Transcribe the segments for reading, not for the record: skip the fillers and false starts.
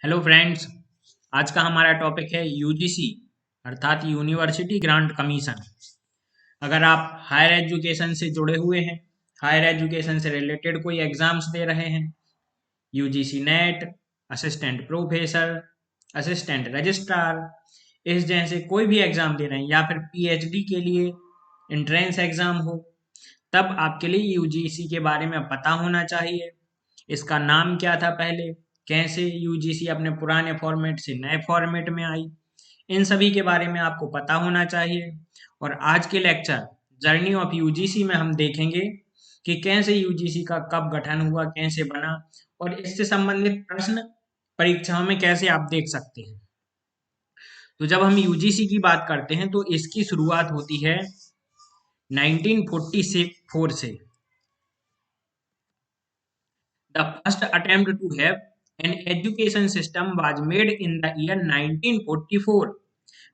Hello friends. आज का हमारा टॉपिक है यूजीसी अर्थात यूनिवर्सिटी ग्रांट कमीशन। अगर आप हायर एजुकेशन से जुड़े हुए हैं, हायर एजुकेशन से रिलेटेड कोई एग्जाम्स दे रहे हैं, UGC net, assistant professor, assistant registrar, इस जैसे कोई भी एग्जाम दे रहे हैं या फिर पीएचडी के लिए एंट्रेंस एग्जाम हो, तब आपके लिए यूजीसी के बारे में पता होना चाहिए। इसका नाम क्या था पहले, कैसे यूजीसी अपने पुराने फॉर्मेट से नए फॉर्मेट में आई, इन सभी के बारे में आपको पता होना चाहिए। और आज के लेक्चर जर्नी ऑफ यूजीसी में हम देखेंगे कि कैसे यूजीसी का कब गठन हुआ, कैसे बना, और इससे संबंधित प्रश्न परीक्षाओं में कैसे आप देख सकते हैं। तो जब हम यूजीसी की बात करते हैं तो इसकी शुरुआत होती है 1944 से। The first attempt to have an education system was made in the year 1944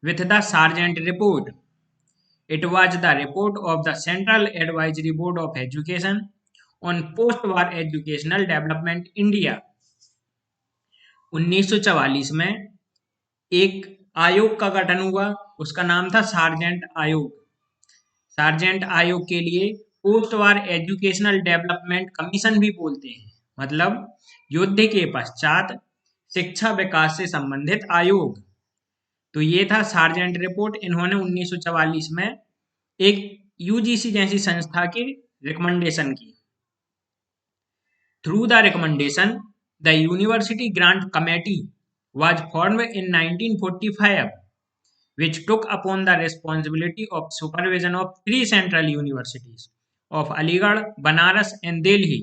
with the Sargent Report. It was the report of the Central Advisory Board of Education on post-war educational development India। 1944 में एक आयोग का गठन हुआ, उसका नाम था sergeant आयोग। सार्जेंट आयोग के लिए पोस्ट वार एजुकेशनल डेवलपमेंट कमीशन भी बोलते हैं, मतलब युद्ध के पश्चात शिक्षा विकास से संबंधित आयोग। तो ये था सार्जेंट रिपोर्ट। इन्होंने 1944 में एक यूजीसी जैसी संस्था की रिकमेंडेशन की। Through the recommendation the university grant committee was formed in 1945 which took upon the responsibility of supervision of three central universities of Aligarh, Banaras and Delhi।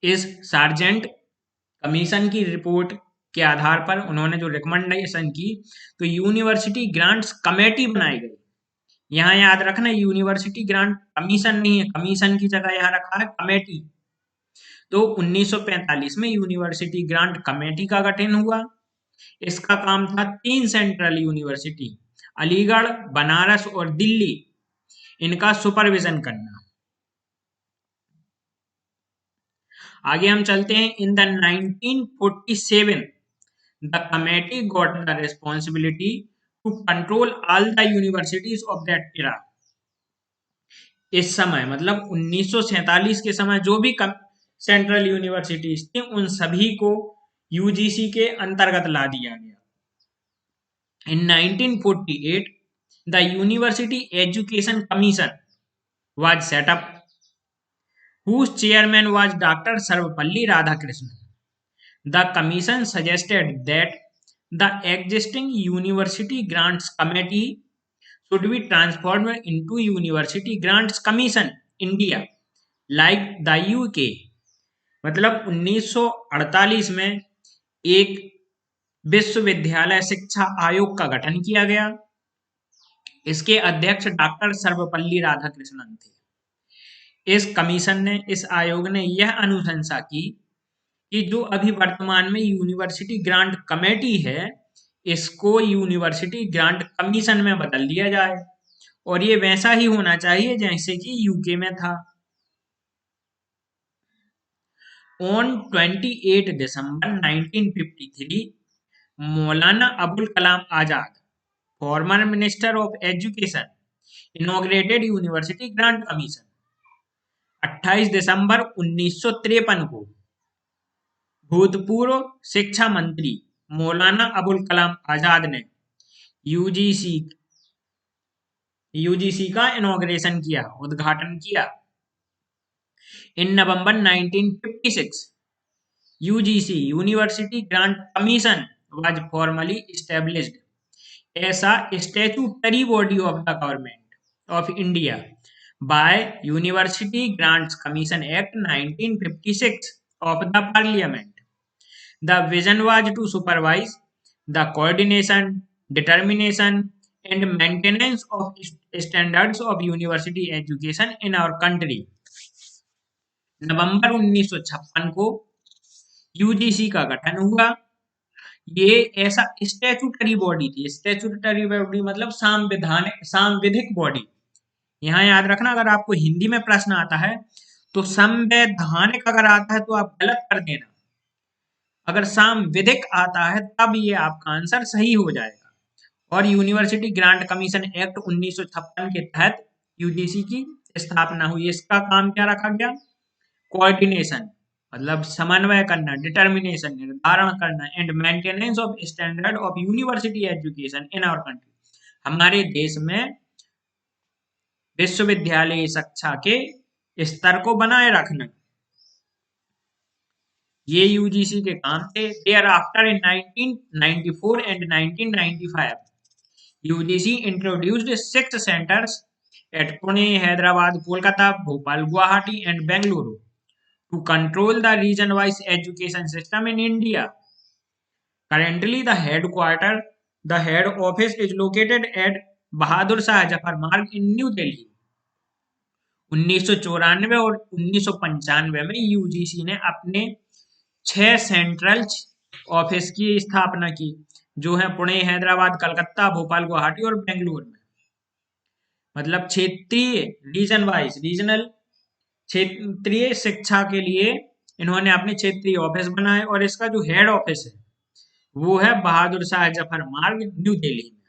इस सार्जेंट कमीशन की report के आधार पर उन्होंने जो रिकमेंडेशन की, तो university grants committee बनाई गई। यहाँ याद रखना, यूनिवर्सिटी ग्रांट कमीशन नहीं है, कमीशन की जगह यहाँ रखा है कमेटी। तो 1945 में यूनिवर्सिटी ग्रांट कमेटी का गठन हुआ। इसका काम था तीन सेंट्रल यूनिवर्सिटी अलीगढ़, बनारस और दिल्ली, इनका सुपरविजन करना। आगे हम चलते हैं। In the 1947 the committee got the responsibility to control all the universities of that era. इस समय मतलब 1947 के समय जो भी सेंट्रल यूनिवर्सिटीज थी, उन सभी को यूजीसी के अंतर्गत ला दिया गया। In 1948, the University Education Commission was set up, whose chairman was Dr. Sarvapalli Radhakrishnan. The commission suggested that the existing University Grants Committee should be transformed into University Grants Commission India, like the UK। मतलब 1948 में एक विश्वविद्यालय शिक्षा आयोग का गठन किया गया। इसके अध्यक्ष डॉक्टर सर्वपल्ली राधाकृष्णन थे। इस कमीशन ने, इस आयोग ने यह अनुशंसा की कि जो अभी वर्तमान में यूनिवर्सिटी ग्रांट कमेटी है, इसको यूनिवर्सिटी ग्रांट कमीशन में बदल दिया जाए, और ये वैसा ही होना चाहिए जैसे कि यूके में था। ऑन 28 दिसंबर 1953, Maulana Abul Kalam Azad, former minister of education, inaugurated University grant Commission. 28 दिसंबर 1953 को भूतपूर्व शिक्षा मंत्री मौलाना अबुल कलाम आजाद ने यूजीसी का इनॉग्रेशन किया, उद्घाटन किया। In November 1956 UGC university grant commission was formally established as a statutory body of the government of India by University Grants Commission Act 1956 of the Parliament। The vision was to supervise the coordination, determination and maintenance of standards of university education in our country। नवंबर 1956 को UGC का गठन हुआ। ये ऐसा statutory body थी। Statutory body मतलब सांविधिक body. यहाँ याद रखना, अगर आपको हिंदी में प्रश्न आता है तो संवैधानिक अगर आता है तो आप गलत कर देना। अगर सांविधिक आता है तब ये आपका आंसर सही हो जाएगा। और यूनिवर्सिटी ग्रांट कमीशन एक्ट 1956 के तहत यूजीसी की स्थापना हुई। इसका काम क्या रखा गया? कोऑर्डिनेशन मतलब समन्वय करना, डिटर्मिनेशन निर्धारण करना and maintenance of standard of university education in our country. हमारे देश में विश्वविद्यालय शिक्षा के स्तर को बनाए रखना, ये यूजीसी के काम थे। Thereafter in 1994 and 1995 UGC introduced 6 centres at Pune, Hyderabad, Kolkata, Bhopal, Guwahati and Bengaluru to control the region-wise education system in India. Currently, the head office is located at Bahadur Shah Jafar Marg in New Delhi. 1994 और 1995 में UGC ने अपने 6 central office की स्थापना की, जो है पुणे, हैदराबाद, कलकत्ता, भोपाल, गुवाहाटी और बेंगलुरु में। मतलब रीजनल क्षेत्रीय शिक्षा के लिए इन्होंने अपने क्षेत्रीय ऑफिस बनाए और इसका जो हेड ऑफिस है वो है बहादुर शाह जफर मार्ग, न्यू दिल्ली में।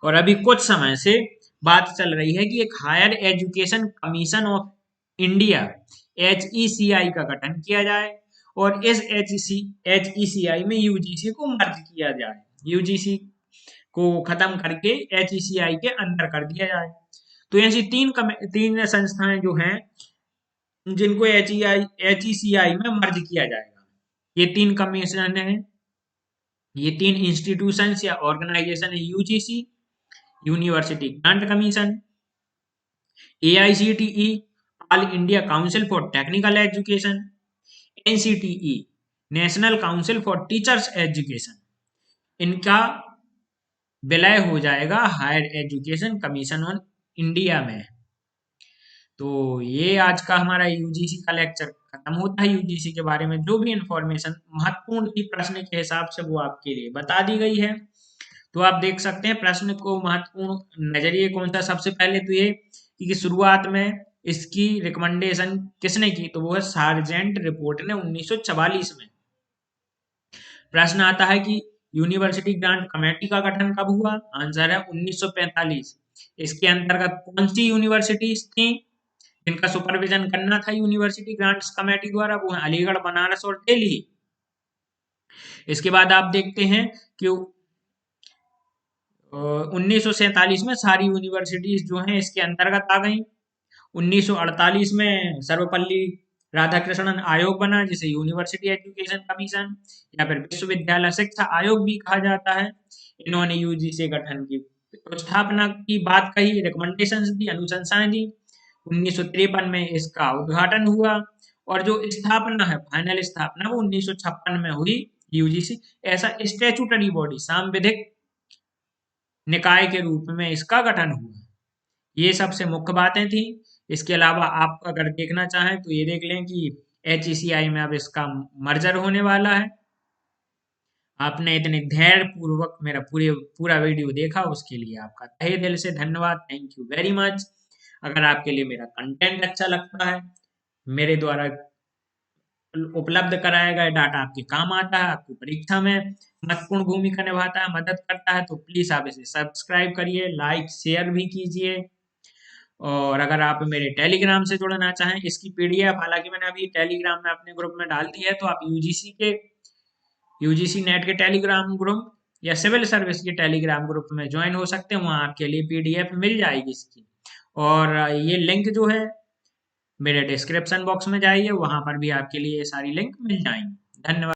और अभी कुछ समय से बात चल रही है कि एक higher education commission of India HECI का गठन किया जाए और इस HECI में यूजीसी को मर्ज किया जाए, यूजीसी को खत्म करके HECI के अंदर कर दिया जाए। तो ऐसी तीन संस्थाएं जो हैं जिनको HECI में मर्ज किया जाएगा। ये 3 कमीशन हैं, ये 3 इंस्टीट्यूशंस या ऑर्गेनाइजेशन है: UGC, university grant commission, AICTE all India council for technical education, NCTE national council for teachers education. इनका विलय हो जाएगा higher education commission on India में। तो ये आज का हमारा यूजीसी का लेक्चर खत्म होता है। यूजीसी के बारे में जो भी इंफॉर्मेशन महत्वपूर्ण थी प्रश्न के हिसाब से वो आपके लिए बता दी गई है। तो आप देख सकते हैं प्रश्न को महत्वपूर्ण नजरिए कौन सा। सबसे पहले तो ये कि शुरुआत में इसकी रिकमेंडेशन किसने की, तो वो है सार्जेंट रिपोर्ट ने 1944 में। प्रश्न आता है कि यूनिवर्सिटी ग्रांट कमेटी का गठन कब हुआ, आंसर है 1945। इसके अंतर्गत कौन सी यूनिवर्सिटीज थी जिनका सुपरविजन करना था यूनिवर्सिटी ग्रांट्स कमेटी द्वारा, वो है अलीगढ़, बनारस और दिल्ली। इसके बाद आप देखते हैं कि 1947 में सारी यूनिवर्सिटीज जो हैं इसके अंतर्गत आ गई। 1948 में सर्वपल्ली राधाकृष्णन आयोग बना जिसे यूनिवर्सिटी एजुकेशन कमीशन या फिर विश्वविद्यालय शिक्षा आयोग भी कहा जाता है। इन्होंने यूजीसी गठन की स्थापना की बात कही, रिकमेंडेशंस दी, अनुशंसाएं दी। 1953 में इसका उद्घाटन हुआ और जो स्थापना है, फाइनल स्थापना, वो 1956 में हुई यूजीसी। ऐसा स्टैट्यूटरी बॉडी, सांविधिक निकाय के रूप में इसका गठन हुआ। ये सबसे मुख्य बातें थी। इसके अलावा आप अगर देखना चाहें तो ये देख लें कि HECI में अब इसका मर्जर होने वाला है। आपने इतने धैर्य पूर्वक मेरा पूरा वीडियो देखा उसके लिए आपका तहे दिल से धन्यवाद। Thank you very much. अगर आपके लिए मेरा कंटेंट अच्छा लगता है, मेरे द्वारा उपलब्ध कराया गया डाटा आपके काम आता है, आपको परीक्षा में महत्वपूर्ण भूमिका निभाता है, मदद करता है, तो प्लीज आप इसे सब्सक्राइब करिए, लाइक शेयर भी कीजिए। और अगर आप मेरे टेलीग्राम से जुड़ना चाहें, इसकी PDF हालांकि मैंने अभी टेलीग्राम में अपने ग्रुप में डाल दी है, तो आप यूजीसी नेट के टेलीग्राम ग्रुप या सिविल सर्विस के टेलीग्राम ग्रुप में ज्वाइन हो सकते हैं। वहां आपके लिए PDF मिल जाएगी इसकी। और ये लिंक जो है मेरे डिस्क्रिप्शन बॉक्स में जाइए, वहां पर भी आपके लिए सारी लिंक मिल जाएंगी। धन्यवाद।